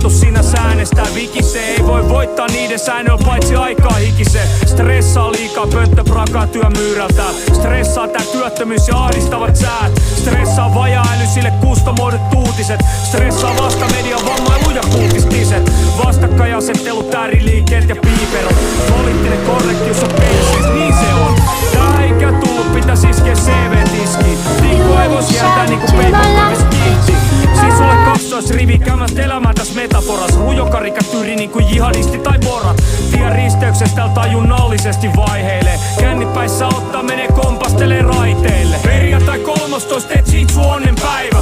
status siinä säänestää vikisee. Ei voi voittaa niiden säännöllä paitsi aikaa hikisee. Stressaa liikaa, pönttö prakaa työmyyrältään. Stressaa tää työttömyys ja ahdistavat säät. Stressaa vajaa-äly sille kustomoidut uutiset. Stressaa vasta median vammailu ja kulkistiset. Vastakkainasettelut, ääriliikkeet ja piiperot. Poliittinen korrektius on perseis, niin se on. Tää eikä tullut, pitäis iskeä CV-tiskiin. Tikku ei vois jättää niinku peipakkoivis kiinti. Siis sulle 12 rivi käymäst elämää täs metaforas. Rujokarikatyyri niinku jihadisti tai borat. Tien risteyksestä täällä tajunnallisesti vaiheilee. Kännipäissä ottaa menee kompastelee raiteille. Perjantai 13 etsii sun onnenpäivä.